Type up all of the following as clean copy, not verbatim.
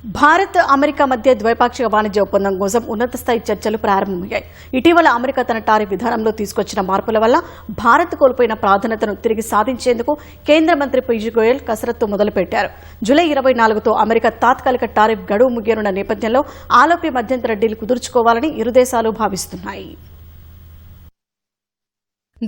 Bharat America మధ్య ద్వైపాక్షిక వాణిజ్య ఒప్పందం కోసం ఉన్నత స్థాయి చర్చలు ప్రారంభమయ్యాయి. ఇటీవల అమెరికా తన టారిఫ్ విధానంలో తీసుకొచ్చిన మార్పుల వల్ల భారత్ కోల్పోయిన ప్రాధాన్యతను తిరిగి సాధించేందుకు కేంద్ర మంత్రి పీయూష్ గోయల్ కసరత్తు మొదలుపెట్టారు. జూలై 24తో అమెరికా తాత్కాలిక టారిఫ్ గడువు ముగియనున్న నేపథ్యంలో ఆలోపే మధ్యంతర డీల్ కుదుర్చుకోవాలని ఇరు దేశాలు భావిస్తున్నాయి.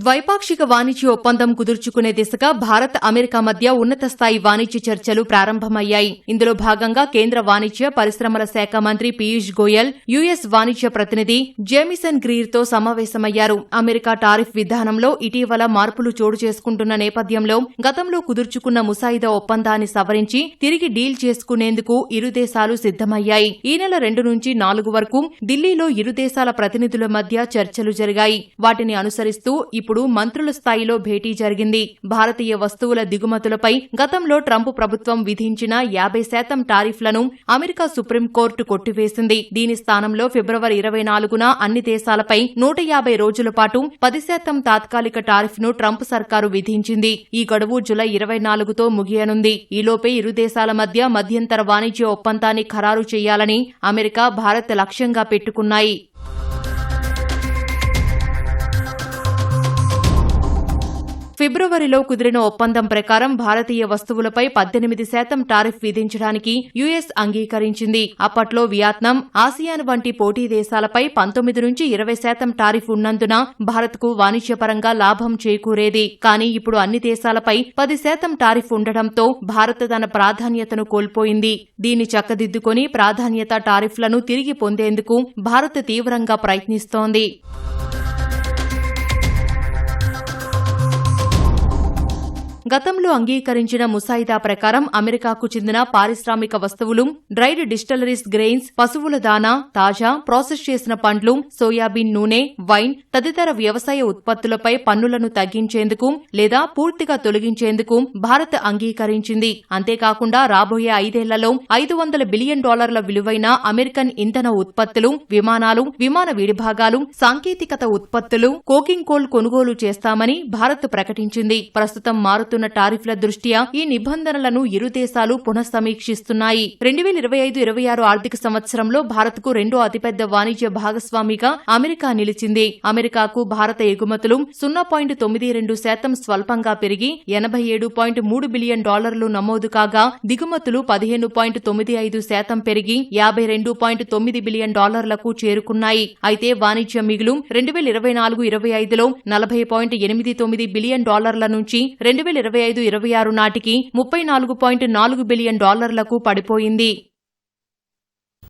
ద్వైపాక్షిక వాణిజ్య ఒప్పందం కుదుర్చుకునే దిశగా భారత్ అమెరికా మధ్య ఉన్నత స్థాయి వాణిజ్య చర్చలు ప్రారంభమయ్యాయి. ఇందులో భాగంగా కేంద్ర వాణిజ్య పరిశ్రమల శాఖ మంత్రి పీయూష్ గోయల్ యుఎస్ వాణిజ్య ప్రతినిధి జేమిసన్ గ్రీర్తో సమావేశమయ్యారు. అమెరికా టారిఫ్ విధానంలో ఇటీవల మార్పులు చోటు చేసుకుంటున్న నేపథ్యంలో గతంలో కుదుర్చుకున్న ముసాయిదా ఒప్పందాన్ని సవరించి తిరిగి డీల్ చేసుకునేందుకు ఇరు దేశాలు సిద్దమయ్యాయి. ఈ నెల 2 నుంచి 4 వరకు ఢిల్లీలో ఇరు దేశాల ప్రతినిధుల మధ్య చర్చలు జరిగాయి. వాటిని అనుసరిస్తూ ఇప్పుడు మంత్రుల స్థాయిలో భేటీ జరిగింది. భారతీయ వస్తువుల దిగుమతులపై గతంలో ట్రంప్ ప్రభుత్వం విధించిన 50% టారిఫ్లను అమెరికా సుప్రీంకోర్టు కొట్టివేసింది. దీని స్థానంలో ఫిబ్రవరి 24న అన్ని దేశాలపై 150 రోజుల పాటు 10% తాత్కాలిక టారిఫ్ను ట్రంప్ సర్కారు విధించింది. ఈ గడువు జూలై 24తో ముగియనుంది. ఈలోపే ఇరు దేశాల మధ్య మధ్యంతర వాణిజ్య ఒప్పందాన్ని ఖరారు చేయాలని అమెరికా, భారత్ లక్ష్యంగా పెట్టుకున్నాయి. ఫిబ్రవరిలో కుదిరిన ఒప్పందం ప్రకారం భారతీయ వస్తువులపై 18% టారిఫ్ విధించడానికి యుఎస్ అంగీకరించింది. అప్పట్లో వియత్నాం, ఆసియాన్ వంటి పోటీ దేశాలపై 19 నుంచి 20% టారిఫ్ ఉన్నందున భారత్కు వాణిజ్యపరంగా లాభం చేకూరేది. కానీ ఇప్పుడు అన్ని దేశాలపై 10% టారిఫ్ ఉండటంతో భారత్ తన ప్రాధాన్యతను కోల్పోయింది. దీన్ని చక్కదిద్దుకుని ప్రాధాన్యత టారిఫ్లను తిరిగి పొందేందుకు భారత్ తీవ్రంగా ప్రయత్నిస్తోంది. గతంలో అంగీకరించిన ముసాయిదా ప్రకారం అమెరికాకు చెందిన పారిశ్రామిక వస్తువులు, డ్రైడ్ డిస్టిలరీస్ గ్రెయిన్స్, పశువుల దాణా, తాజా, ప్రాసెస్ చేసిన పండ్లు, సోయాబీన్ నూనె, వైన్ తదితర వ్యవసాయ ఉత్పత్తులపై పన్నులను తగ్గించేందుకు లేదా పూర్తిగా తొలగించేందుకు భారత్ అంగీకరించింది. అంతేకాకుండా రాబోయే 5 ఏళ్లలో $500 బిలియన్ విలువైన అమెరికన్ ఇంధన ఉత్పత్తులు, విమానాలు, విమాన విడిభాగాలు, సాంకేతికత ఉత్పత్తులు, కోకింగ్ కోల్ కొనుగోలు చేస్తామని భారత్ ప్రకటించింది. ప్రస్తుతం మారుతున్న టారిఫ్ల దృష్ట్యా ఈ నిబంధనలను ఇరు దేశాలు పునఃసమీక్షిస్తున్నాయి. 2025-26 ఆర్థిక సంవత్సరంలో భారత్కు రెండో అతిపెద్ద వాణిజ్య భాగస్వామిగా అమెరికా నిలిచింది. అమెరికాకు భారత ఎగుమతులు 0.92% స్వల్పంగా పెరిగి $87.3 బిలియన్ నమోదు కాగా, దిగుమతులు 15.95% పెరిగి $52.9 బిలియన్ చేరుకున్నాయి. అయితే వాణిజ్య మిగులు 2024-25లో $40.89 బిలియన్ నుంచి 2025-26 నాటికి $34.4 బిలియన్ పడిపోయింది.